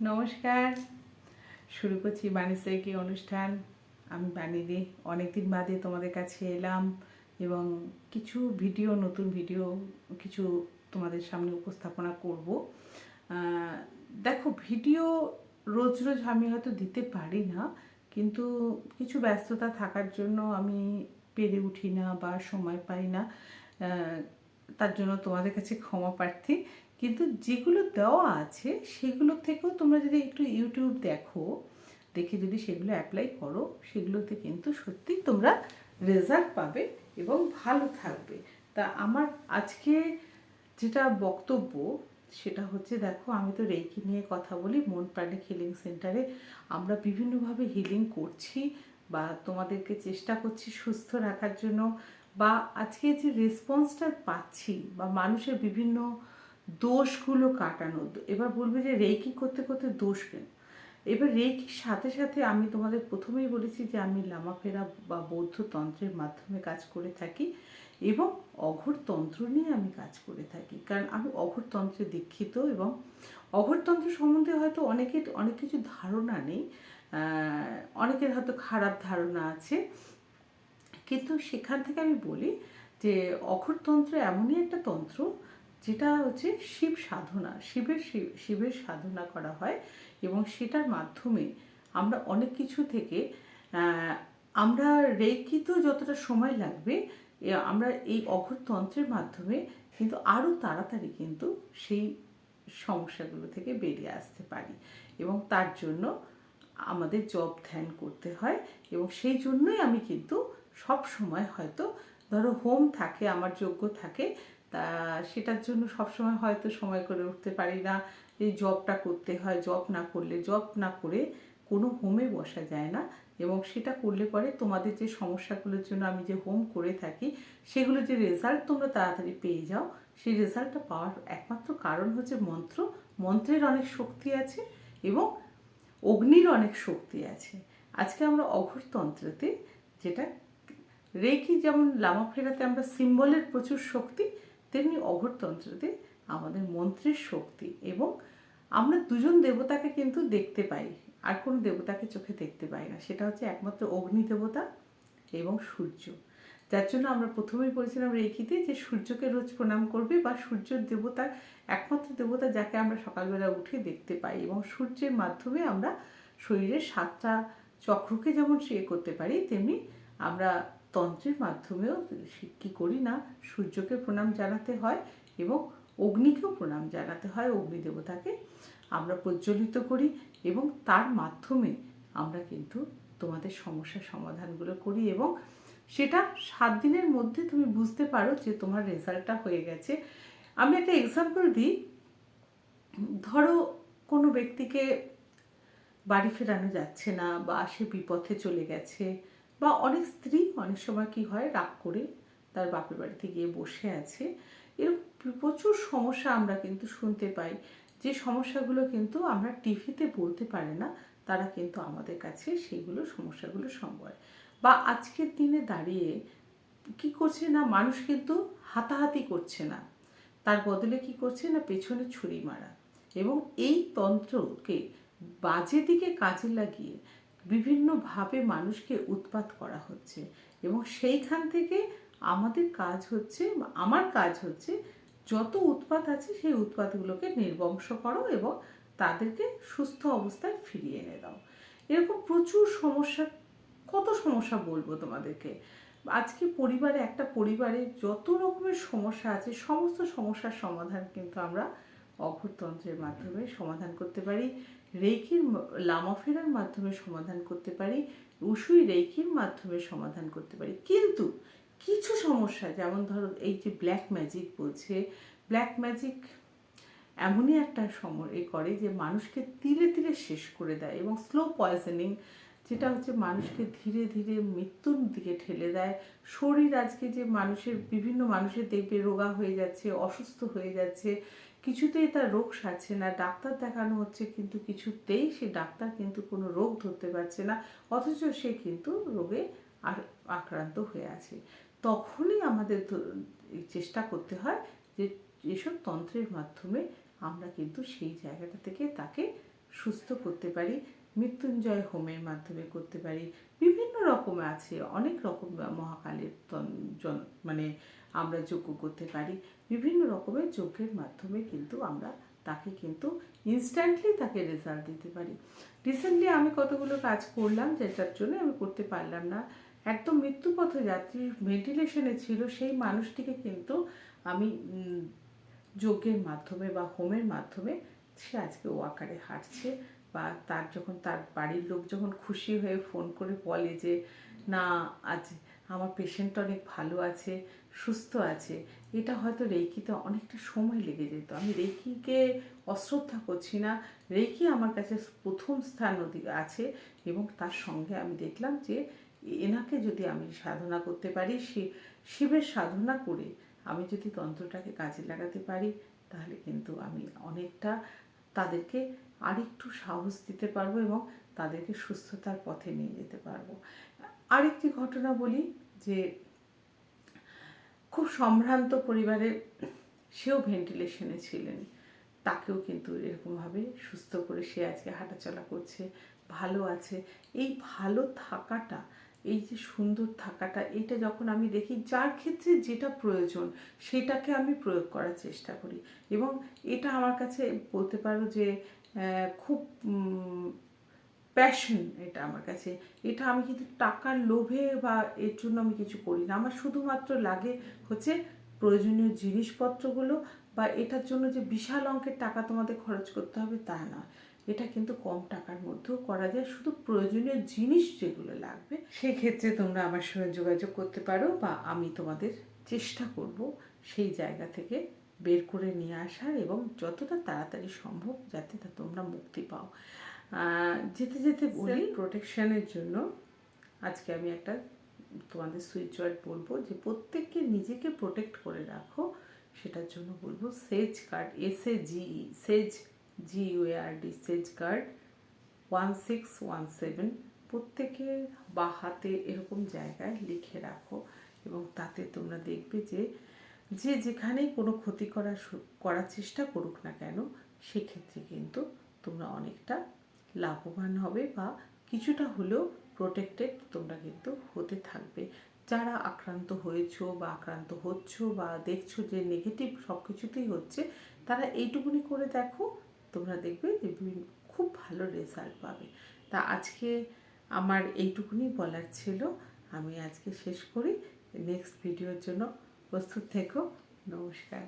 নমস্কার। শুরু করছি বাণীশ্রী কি অনুষ্ঠান। আমি বাণীদি অনেকদিন বাদে তোমাদের কাছে এলাম এবং কিছু নতুন ভিডিও কিছু তোমাদের সামনে উপস্থাপনা করব। দেখো, ভিডিও রোজ রোজ আমি হয়তো দিতে পারি না, কিন্তু কিছু ব্যস্ততা থাকার জন্য আমি পেরে উঠি না বা সময় পাই না। তার জন্য তোমাদের কাছে ক্ষমা প্রার্থী। কিন্তু যেগুলো দেওয়া আছে সেগুলো থেকেও তোমরা যদি একটু ইউটিউব দেখে যদি সেগুলো অ্যাপ্লাই করো, সেগুলোতে কিন্তু সত্যি তোমরা রেজাল্ট পাবে এবং ভালো থাকবে। তা আমার আজকে যেটা বক্তব্য সেটা হচ্ছে, দেখো, আমি তো রেকি নিয়ে কথা বলি। মন প্রাণে হিলিং সেন্টারে আমরা বিভিন্নভাবে হিলিং করছি বা তোমাদেরকে চেষ্টা করছি সুস্থ রাখার জন্য। বা আজকে যে রেসপন্সটা পাচ্ছি বা মানুষের বিভিন্ন দোষগুলো কাটানো। এবার বলবে যে রেকি করতে করতে দোষ কেন? এবার রেকির সাথে সাথে আমি তোমাদের প্রথমেই বলেছি যে আমি লামাফেরা বা বৌদ্ধ তন্ত্রের মাধ্যমে কাজ করে থাকি এবং অঘোরতন্ত্র নিয়ে আমি কাজ করে থাকি, কারণ আমি অঘোরতন্ত্রে দীক্ষিত এবং অঘোরতন্ত্র সম্বন্ধে হয়তো অনেকের অনেক কিছু ধারণা নেই, অনেকের হয়তো খারাপ ধারণা আছে। কিন্তু সেখান থেকে আমি বলি যে অঘোরতন্ত্র এমনই একটা তন্ত্র যেটা হচ্ছে শিব সাধনা, শিবের সাধনা করা হয় এবং সেটার মাধ্যমে আমরা অনেক কিছু থেকে আমরা রেকিত যতটা সময় লাগবে, আমরা এই অঘোরতন্ত্রের মাধ্যমে কিন্তু আরও তাড়াতাড়ি কিন্তু সেই সমস্যাগুলো থেকে বেরিয়ে আসতে পারি। এবং তার জন্য আমাদের জপ ধ্যান করতে হয় এবং সেই জন্যই আমি কিন্তু সব সময় হয়তো ধরো হোম থাকে, আমার যজ্ঞ থাকে, তা সেটার জন্য সব সময় হয়তো সময় করে উঠতে পারি না। এই জবটা করতে হয়, জব না করে কোনো হোমে বসা যায় না। এবং সেটা করলে পরে তোমাদের যে সমস্যাগুলোর জন্য আমি যে হোম করে থাকি সেগুলো যে রেজাল্ট তোমরা তাড়াতাড়ি পেয়ে যাও, সেই রেজাল্টটা পাওয়ার একমাত্র কারণ হচ্ছে মন্ত্রের অনেক শক্তি আছে এবং অগ্নির অনেক শক্তি আছে। আজকে আমরা অঘোরতন্ত্রতে যেটা রেকি, যেমন লামাফেরাতে আমরা সিম্বলের প্রচুর শক্তি, তেমনি অঘোরতন্ত্রতে আমাদের মন্ত্রের শক্তি। এবং আমরা দুজন দেবতাকে কিন্তু দেখতে পাই, আর কোনো দেবতাকে চোখে দেখতে পাই না। সেটা হচ্ছে একমাত্র অগ্নি দেবতা এবং সূর্য। যার জন্য আমরা প্রথমেই বলেছিলাম রেকিতে যে সূর্যকে রোজ প্রণাম করবে, বা সূর্যের দেবতা একমাত্র দেবতা যাকে আমরা সকালবেলা উঠে দেখতে পাই। এবং সূর্যের মাধ্যমে আমরা শরীরের 7টা চক্রকে যেমন করতে পারি, তেমনি আমরা তন্ত্রের মাধ্যমেও কী করি না, সূর্যকে প্রণাম জানাতে হয় এবং অগ্নিকেও প্রণাম জানাতে হয়। অগ্নি দেবতাকে আমরা প্রজ্বলিত করি এবং তার মাধ্যমে আমরা কিন্তু তোমাদের সমস্যার সমাধানগুলো করি এবং সেটা 7 দিনের মধ্যে তুমি বুঝতে পারো যে তোমার রেজাল্টটা হয়ে গেছে। আমি একটা এক্সাম্পল দিই। ধরো কোনো ব্যক্তিকে বাড়ি ফেরানো যাচ্ছে না বা সে বিপথে চলে গেছে, বা অনেক স্ত্রী অনেক সময় কি হয়, রাগ করে তার বাপের বাড়িতে গিয়ে বসে আছে। এরকম প্রচুর সমস্যা আমরা কিন্তু শুনতে পাই, যে সমস্যাগুলো কিন্তু আমরা টিভিতে বলতে পারি না, তারা কিন্তু আমাদের কাছে সেইগুলো সমস্যাগুলো সম্ভব। বা আজকের দিনে দাঁড়িয়ে কি করছে না, মানুষ কিন্তু হাতাহাতি করছে না, তার বদলে কি করছে না, পেছনে ছুরি মারা। এবং এই তন্ত্রকে বাজে দিকে কাজে লাগিয়ে বিভিন্নভাবে মানুষকে উৎপাত করা হচ্ছে। এবং সেইখান থেকে আমাদের কাজ হচ্ছে, আমার কাজ হচ্ছে, যত উৎপাত আছে সেই উৎপাতগুলোকে নির্বংশ করো এবং তাদেরকে সুস্থ অবস্থায় ফিরিয়ে এনে দাও। এরকম প্রচুর সমস্যা, কত সমস্যা বলবো তোমাদেরকে। আজকে একটা পরিবারে যত রকমের সমস্যা আছে, সমস্ত সমস্যার সমাধান কিন্তু আমরা অঘোরতন্ত্রের মাধ্যমে সমাধান করতে পারি, রেকির লামাফেরার মাধ্যমে সমাধান করতে পারি, উসুই রেকির মাধ্যমে সমাধান করতে পারি। কিন্তু কিছু সমস্যা, যেমন ধরো এই যে ব্ল্যাক ম্যাজিক বলছে, ব্ল্যাক ম্যাজিক এমনই একটা করে যে মানুষকে তিলে তিলে শেষ করে দেয় এবং স্লো পয়জনিং, যেটা হচ্ছে মানুষকে ধীরে ধীরে মৃত্যুর দিকে ঠেলে দেয়। শরীর আজকে যে বিভিন্ন মানুষের দেখবে রোগা হয়ে যাচ্ছে, অসুস্থ হয়ে যাচ্ছে, কিছুতেই তার রোগ সারছে না, ডাক্তার দেখানো হচ্ছে কিন্তু কিছুতেই সে ডাক্তার কিন্তু কোনো রোগ ধরতে পারছে না, অথচ সে কিন্তু রোগে আক্রান্ত হয়ে আছে। তখনই আমাদের চেষ্টা করতে হয় যে এসব তন্ত্রের মাধ্যমে আমরা কিন্তু সেই জায়গাটা থেকে তাকে সুস্থ করতে পারি, মৃত্যুঞ্জয় হোমের মাধ্যমে করতে পারি, বিভিন্ন রকম আছে, অনেক রকম মহাকালের মানে আমরা যজ্ঞ করতে পারি। বিভিন্ন রকমের যজ্ঞের মাধ্যমে কিন্তু আমরা তাকে কিন্তু ইনস্ট্যান্টলি তাকে রেজাল্ট দিতে পারি। রিসেন্টলি আমি কতগুলো কাজ করলাম যেটার জন্য আমি করতে পারলাম না, একদম মৃত্যুপথে যাত্রী ভেন্টিলেশনে ছিল, সেই মানুষটিকে কিন্তু আমি যজ্ঞের মাধ্যমে বা হোমের মাধ্যমে সে আজকে ও আকারে হাঁটছে। বা তার যখন তার বাড়ির লোক যখন খুশি হয়ে ফোন করে বলে যে না আজ আমার পেশেন্টটা অনেক ভালো আছে, সুস্থ আছে, এটা হয়তো রেইকিতে অনেকটা সময় লেগে যেত। আমি রেইকিকে অশ্রদ্ধা করছি না, রেইকি আমার কাছে প্রথম স্থান আছে। এবং তার সঙ্গে আমি দেখলাম যে এনাকে যদি আমি সাধনা করতে পারি, শিবের সাধনা করে আমি যদি তন্ত্রটাকে কাজে লাগাতে পারি, তাহলে কিন্তু আমি অনেকটা তাদেরকে আরেকটু সাহস দিতে পারবো এবং তাদেরকে সুস্থতার পথে নিয়ে যেতে পারবো। আরেকটি ঘটনা বলি যে খুব সম্ভ্রান্ত পরিবারের, সেও ভেন্টিলেশনে ছিলেন, তাকেও কিন্তু এরকমভাবে সুস্থ করে সে আজকে হাঁটাচলা করছে, ভালো আছে। এই ভালো থাকাটা, এই যে সুন্দর থাকাটা, এটা যখন আমি দেখি যার ক্ষেত্রে যেটা প্রয়োজন সেটাকে আমি প্রয়োগ করার চেষ্টা করি। এবং এটা আমার কাছে বলতে পারো যে খুব প্যাশন, এটা আমার কাছে। এটা আমি কিন্তু টাকার লোভে বা এর জন্য আমি কিছু করি না। আমার শুধুমাত্র লাগে হচ্ছে প্রয়োজনীয় জিনিসপত্রগুলো, বা এটার জন্য যে বিশাল অঙ্কের টাকা তোমাদের খরচ করতে হবে তা না, এটা কিন্তু কম টাকার মধ্যেও করা যায়। শুধু প্রয়োজনীয় জিনিস যেগুলো লাগবে সেই ক্ষেত্রে তোমরা আমার সঙ্গে যোগাযোগ করতে পারো, বা আমি তোমাদের চেষ্টা করব সেই জায়গা থেকে বের করে নিয়ে আসার, এবং যতটা তাড়াতাড়ি সম্ভব যাতে তোমরা মুক্তি পাও। যেতে যেতে বলি, প্রোটেকশনের জন্য আজকে আমি একটা তোমাদের সুইচ ওয়ার্ড বলবো যে প্রত্যেককে নিজেকে প্রোটেক্ট করে রাখো। সেটার জন্য বলবো সেজ গার্ড, SAGE, সেজ GUARD, সেজ গার্ড 1617 প্রত্যেকের বা হাতে এরকম জায়গায় লিখে রাখো। এবং তাতে তোমরা দেখবে যে যে যেখানেই কোনো ক্ষতি করার চেষ্টা করুক না কেন, সেক্ষেত্রে কিন্তু তোমরা অনেকটা লাভবান হবে, বা কিছুটা হলেও প্রোটেক্টেড তোমরা কিন্তু হতে থাকবে। যারা আক্রান্ত হয়েছো বা আক্রান্ত হচ্ছ বা দেখছো যে নেগেটিভ সব কিছুতেই হচ্ছে, তারা এইটুকুনি করে দেখো, তোমরা দেখবে যে খুব ভালো রেজাল্ট পাবে। তা আজকে আমার এইটুকুনি বলার ছিল, আমি আজকে শেষ করি। নেক্সট ভিডিওর জন্য প্রস্তুত থেকো। নমস্কার।